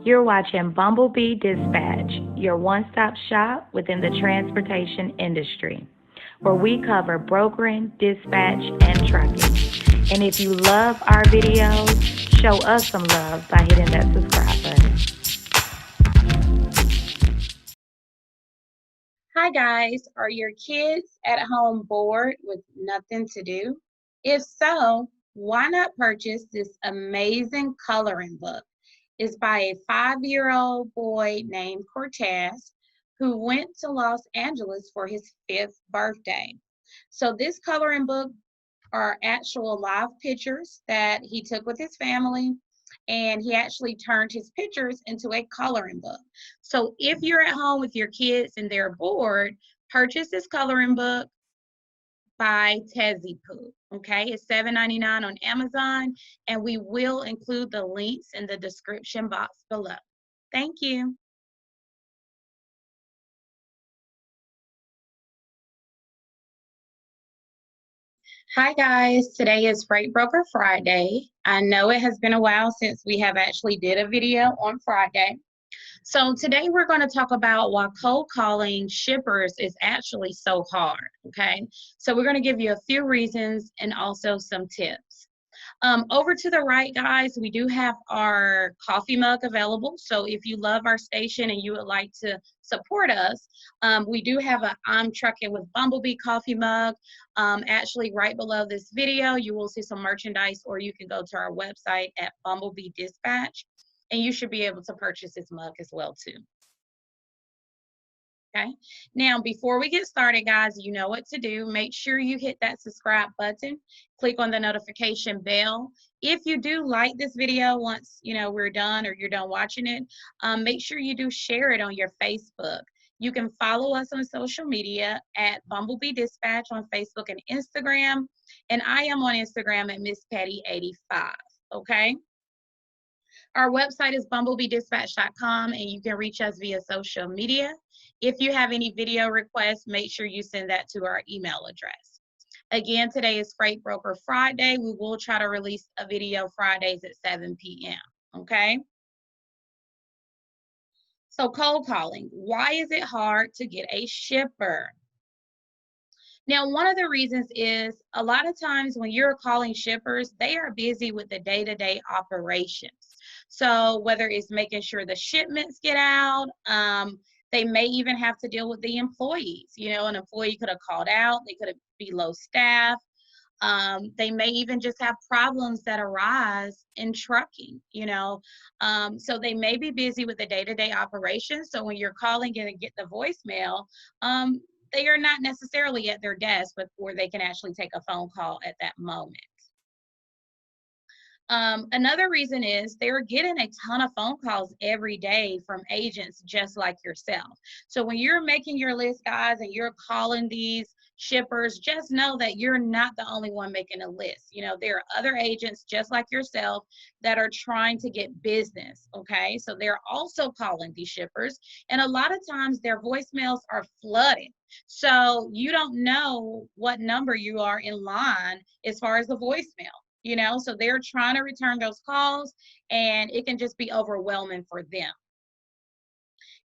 You're watching Bumblebee Dispatch, your one-stop shop within the transportation industry, where we cover brokering, dispatch, and trucking. And if you love our videos, show us some love by hitting that subscribe button. Hi guys, are your kids at home bored with nothing to do? If so, why not purchase this amazing coloring book? It's by a 5-year-old boy named Cortez who went to Los Angeles for his 5th birthday. So this coloring book are actual live pictures that he took with his family, and he actually turned his pictures into a coloring book. So if you're at home with your kids and they're bored, purchase this coloring book by Tezzy Poo. Okay, it's $7.99 on Amazon, and we will include the links in the description box below. Thank you. Hi guys, today is Freight Broker Friday. I know it has been a while since we have actually did a video on Friday. So today we're going to talk about why cold calling shippers is actually so hard, okay? So we're going to give you a few reasons and also some tips. Over to the right, guys, we do have our coffee mug available. So if you love our station and you would like to support us, we do have a I'm Trucking with Bumblebee coffee mug. Actually, right below this video, you will see some merchandise, or you can go to our website at Bumblebee Dispatch, and you should be able to purchase this mug as well, too. Okay, now before we get started, guys, you know what to do. Make sure you hit that subscribe button, click on the notification bell. If you do like this video, once we're done or you're done watching it, make sure you do share it on your Facebook. You can follow us on social media at Bumblebee Dispatch on Facebook and Instagram, and I am on Instagram at Miss Patty85. Okay. Our website is bumblebeedispatch.com, and you can reach us via social media. If you have any video requests, make sure you send that to our email address. Again, today is Freight Broker Friday. We will try to release a video Fridays at 7 p.m., okay? So cold calling, why is it hard to get a shipper? Now, one of the reasons is a lot of times when you're calling shippers, they are busy with the day-to-day operations. So whether it's making sure the shipments get out, they may even have to deal with the employees. An employee could have called out, they could be low staff. They may even just have problems that arise in trucking, so they may be busy with the day-to-day operations. So when you're calling in and get the voicemail, they are not necessarily at their desk, but where they can actually take a phone call at that moment. Another reason is they're getting a ton of phone calls every day from agents just like yourself. So when you're making your list, guys, and you're calling these shippers, just know that you're not the only one making a list. There are other agents just like yourself that are trying to get business, okay? So they're also calling these shippers, and a lot of times their voicemails are flooded. So you don't know what number you are in line as far as the voicemail. So they're trying to return those calls, and it can just be overwhelming for them.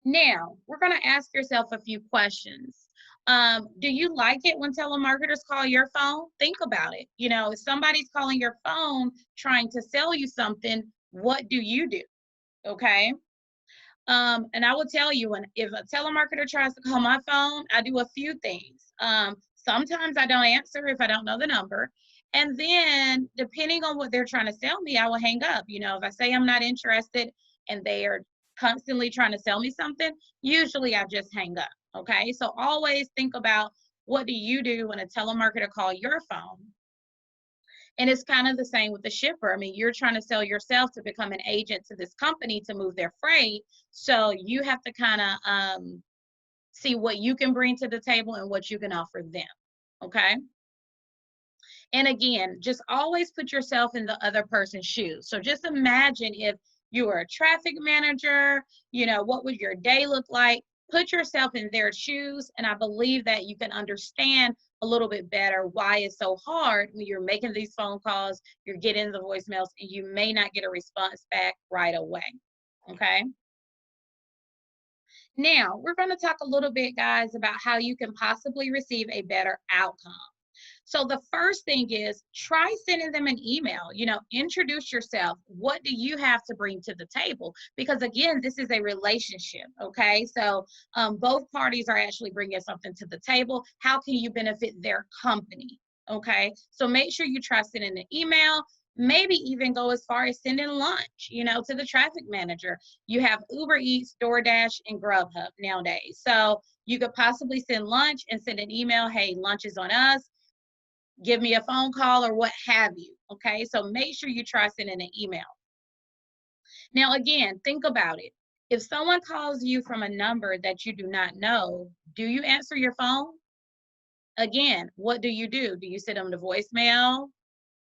Now, we're going to ask yourself a few questions. Do you like it when telemarketers call your phone? Think about it. If somebody's calling your phone trying to sell you something, what do you do? Okay. And I will tell you, if a telemarketer tries to call my phone, I do a few things. Sometimes I don't answer if I don't know the number. And then depending on what they're trying to sell me, I will hang up. If I say I'm not interested and they are constantly trying to sell me something, usually I just hang up. Okay. So always think about, what do you do when a telemarketer call your phone? And it's kind of the same with the shipper. I mean, you're trying to sell yourself to become an agent to this company to move their freight. So you have to kind of see what you can bring to the table and what you can offer them. Okay. And again, just always put yourself in the other person's shoes. So just imagine if you were a traffic manager, what would your day look like? Put yourself in their shoes, and I believe that you can understand a little bit better why it's so hard when you're making these phone calls, you're getting the voicemails, and you may not get a response back right away. okay? Now, we're going to talk a little bit, guys, about how you can possibly receive a better outcome. So the first thing is try sending them an email, introduce yourself. What do you have to bring to the table? Because again, this is a relationship, okay? So both parties are actually bringing something to the table. How can you benefit their company? Okay, so make sure you try sending an email, maybe even go as far as sending lunch, to the traffic manager. You have Uber Eats, DoorDash, and Grubhub nowadays. So you could possibly send lunch and send an email, hey, lunch is on us, give me a phone call or what have you, okay? So make sure you try sending an email. Now, again, think about it. If someone calls you from a number that you do not know, do you answer your phone? Again, what do? Do you send them to voicemail?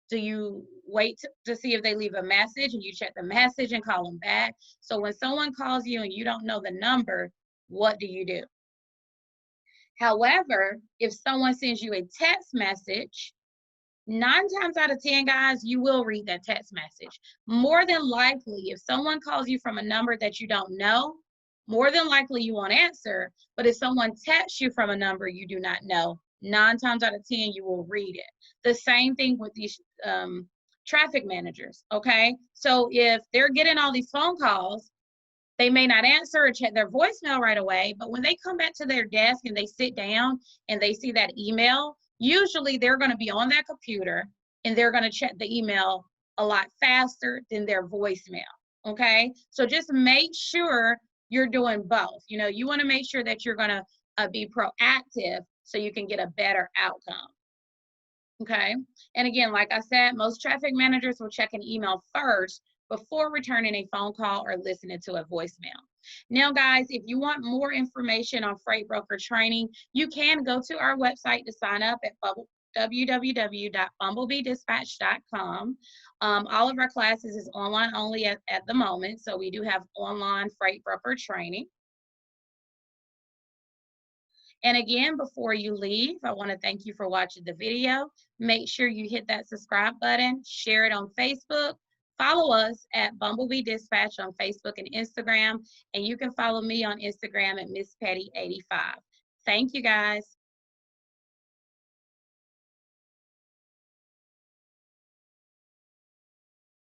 Do you wait to see if they leave a message and you check the message and call them back? So when someone calls you and you don't know the number, what do you do? However, if someone sends you a text message, 9 times out of 10, guys, you will read that text message. More than likely, if someone calls you from a number that you don't know, more than likely you won't answer. But if someone texts you from a number you do not know, 9 times out of 10, you will read it. The same thing with these traffic managers, okay? So if they're getting all these phone calls, they may not answer or check their voicemail right away, but when they come back to their desk and they sit down and they see that email, usually they're going to be on that computer and they're going to check the email a lot faster than their voicemail, okay? So just make sure you're doing both. You want to make sure that you're going to be proactive so you can get a better outcome, okay? And again, like I said, most traffic managers will check an email first before returning a phone call or listening to a voicemail. Now, guys, if you want more information on freight broker training, you can go to our website to sign up at www.bumblebeedispatch.com. All of our classes is online only at the moment, so we do have online freight broker training. And again, before you leave, I want to thank you for watching the video. Make sure you hit that subscribe button, share it on Facebook, follow us at Bumblebee Dispatch on Facebook and Instagram, and you can follow me on Instagram at Miss Petty 85. Thank you, guys.